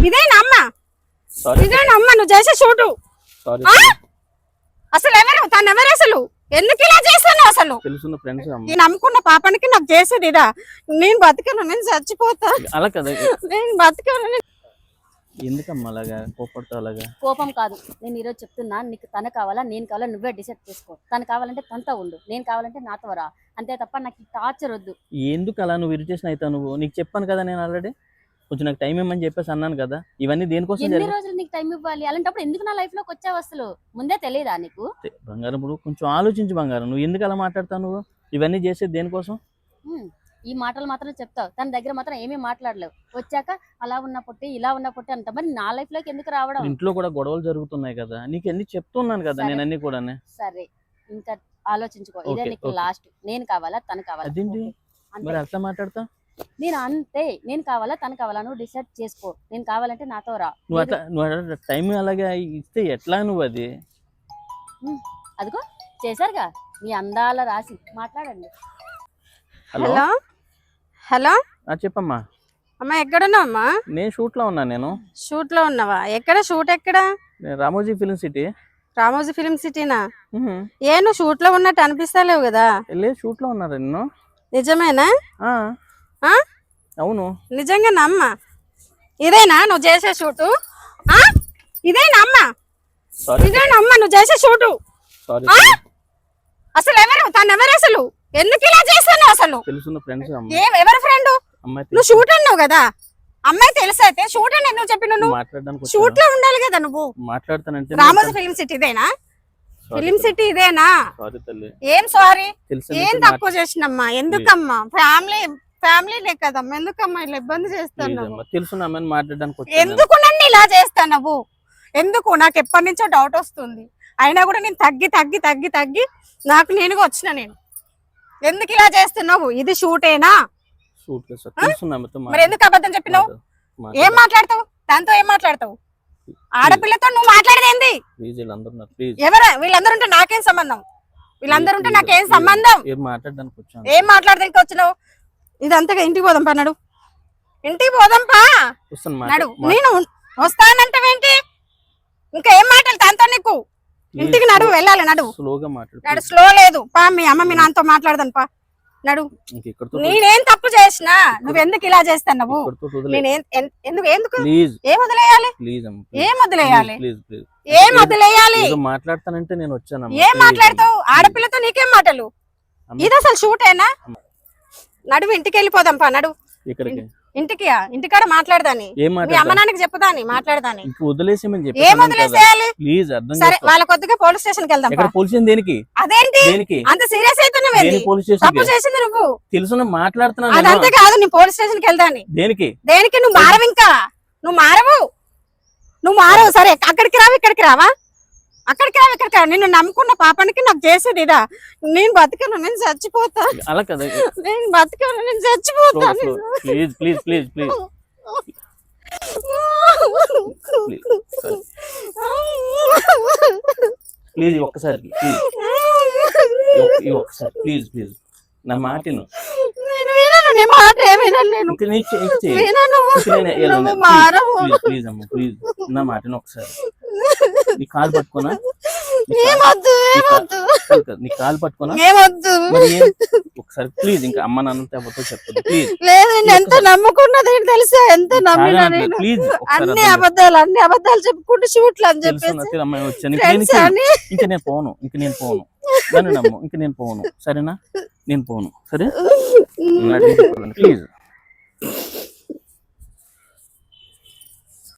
ఇదేనా అమ్మ? ఇదేనా అమ్మ నువ్వు చేసే షూటు? అసలు ఎవరు తను? ఎవరు అసలు? ఎందుకు ఇలా చేస్తున్నావు అసలు? నేను నమ్ముకున్న పాపానికి నాకు చేసేది ఇదా? నేను బతకను, నేను చచ్చిపోతా. అలా కదా, నేను బతకను. ఎందుకమ్మా అలాగా కోపడతావు? అలాగా కోపం కాదు, నేను ఈరోజు చెప్తున్నా. నీకు తను కావాలా నేను కావాలా నువ్వే డిసైడ్ చేసుకో. తను కావాలంటే తనతో ఉండు, నేను కావాలంటే నాతో రా, అంతే తప్ప నాకు ఈ టార్చర్ వద్దు. ఎందుకు అలా నువ్వు ఇరిటేషన్ అవుతావు? నువ్వు నీకు చెప్పాను కదా, నేను ఆల్రెడీ కొంచెం నాకు టైం ఇవ్వమని చెప్పేసి అన్నాను కదా. ఇవన్నీ దేనికోసం? ఎన్ని రోజులు నీకు టైం ఇవ్వాలి? అలాంటప్పుడు ఎందుకు నా లైఫ్ లోకి వచ్చావు? అసలు ముందే తెలియదా నీకు? బంగారం, ఇప్పుడు కొంచెం ఆలోచించు బంగారం. నువ్వు ఎందుకు అలా మాట్లాడతావు? నువ్వు ఇవన్నీ చేసేది దేనికోసం? ఈ మాటలు మాత్రం చెప్తావు, తన దగ్గర మాత్రం ఏమీ మాట్లాడలేవు. వచ్చాక అలా ఉన్న పొట్టి ఇలా ఉన్న పొట్టి అంట. మరి నా లైఫ్ లోకి ఎందుకు రావడం? ఇంట్లో కూడా గొడవలు జరుగుతున్నాయి కదా, నీకు ఎన్ని చెప్తున్నాను కదా నేను అన్ని కూడా. సరే ఇంకా ఆలోచించుకో, ఇదే నీకు లాస్ట్. నేను కావాలా తను కావాలా? అదేంటి మరి అట్లా మాట్లాడతా? నేను అంతే, నేను కావాలా తను కావాలా నువ్వు డిసైడ్ చేసుకో. నేను కావాలంటే నాతో రా. నువ్వు అట్లా టైం అలాగే ఇస్తే ఎట్లా నువ్వు? అది అదిగో చేశారుగా మీ అందాల రాసి. మాట్లాడండి. హలో హలో చెప్పమ్మా. అమ్మా ఎక్కడున్నావు అమ్మా? నేను షూట్ లో ఉన్నా. నేను షూట్ లో ఉన్నావా? ఎక్కడ షూట్? ఎక్కడ? Ramoji film city. Ramoji film సిటీనా? ఏ నువ్వు షూట్ లో ఉన్నట్టు అనిపిస్తలేవు కదా. లేదు, షూట్ లో ఉన్నారా నిన్ను? నిజమేనా? అవును. నిజంగానా అమ్మ? ఇదేనా నువ్వు చేసే షూటు? ఇదేనా అమ్మ? ఇదేనా అమ్మ నువ్వు చేసే షూటు? అసలు ఎవరు తను? ఎవరు అసలు? ఎందుకు ఇలా చేస్తున్నావు అసలు? ఎవరి ఫ్రెండ్? నువ్వు షూట్ అన్నావు కదా. అమ్మాయి తెలుసు అయితే షూట్ అని ఎందుకు చెప్పిన? నువ్వు షూట్ లో ఉండాలి కదా నువ్వు. మాట్లాడతానంటే రామోజీ ఫిల్మ్ సిటీ ఇదేనా? ఫిల్మ్ సిటీ ఇదేనా? ఏం సారీ? ఏం తక్కువ చేసినమ్మా? ఎందుకమ్మా? ఫ్యామిలీనే కదమ్మా, ఎందుకమ్మా ఇలా ఇబ్బంది చేస్తున్నావు? ఎందుకు నన్ను ఇలా చేస్తున్నావు? ఎందుకు? నాకు ఎప్పటి నుంచో డౌట్ వస్తుంది. అయినా కూడా నేను తగ్గి తగ్గి తగ్గి తగ్గి నాకు నేనుగా వచ్చిన. నేను ఎందుకు ఇలా చేస్తున్నావు? ఇది షూటేనా? మరి ఎందుకు అబద్ధం చెప్పినావు? ఏం మాట్లాడతావు? దాంతో ఏం మాట్లాడతావు? ఆడపిల్లతో నువ్వు మాట్లాడేది? ఎవరు వీళ్ళందరూ ఉంటే నాకేం సంబంధం? వీళ్ళందరూ ఉంటే నాకేం సంబంధం? ఏం మాట్లాడడానికి వచ్చినావు? ఇదంతా ఇంటికి పోదాం పా. నడు, ఇంటికి పోదాం పా. నడు. నేను వస్తానంటావేంటి? ఇంకా ఏం మాట్లాడు దాంతో నీకు? ఇంటికి నడు, వెళ్ళాలి. నడు నడు. స్లో లేదు పా. మీ అమ్మ మీ నాన్నతో మాట్లాడదాను పా. నడు. నేనేం తప్పు చేసినా నువ్వెందుకు ఇలా చేస్తున్నావు? ఎందుకు ఏం వదిలేయాలి? ఏం వదిలేయాలి? ఏం వదిలేయాలి? మాట్లాడతానంటే నేను వచ్చాను. ఏం మాట్లాడతావు? ఆడపిల్లతో నీకేం మాటలు? ఇది అసలు షూటేనా? నడువు, ఇంటికి వెళ్ళిపోదాం పా. నడు. ఇంటికి ఇంటికాడ మాట్లాడదాని. మీ అమ్మ నాన్నకి చెప్పుదాని, మాట్లాడదాని. ఏం వదిలేసేయాలి? సరే వాళ్ళ కొద్దిగా పోలీస్ స్టేషన్ కి వెళ్దాం. అదేంటి అంత సీరియస్ అవుతున్నావు? తప్పు చేసింది నువ్వు తెలుసు. మాట్లాడుతున్నా. అదంతే కాదు, నేను పోలీస్ స్టేషన్ కి వెళ్దాని. దేనికి? నువ్వు మారవు. ఇంకా నువ్వు మారవు. సరే అక్కడికి రావు, ఇక్కడికి రావా? అక్కడికి రావు, ఇక్కడికి రావు. నిన్ను నమ్ముకున్న పాపానికి నాకు చేసేది ఇదా? నేను బతకను, నేను చచ్చిపోతా. అలా కదా, నేను బతకను, నేను చచ్చిపోతా. ప్లీజ్ ఒక్కసారి ప్లీజ్ నా మాటను. ప్లీజ్ నా మాటను ఒకసారి. నీ కాలు పట్టుకోనా? నీ కాలు పట్టుకోనా? ఒకసారి ప్లీజ్. ఇంకా అమ్మ నాన్నతో ఎవరితో చెప్పదు ప్లీజ్. ఎంత నమ్ముకున్నది తెలుసా? ఎంత నమ్మినా నేను. అన్ని అబద్ధాలు చెప్పుకుంటూ షూట్లు అని చెప్పేసి అమ్మాయి వచ్చాను. ఇంకా నేను పోను. నన్ను నమ్ము. ఇంక నేను పోను. సరేనా? నేను పోను. సరే ప్లీజ్.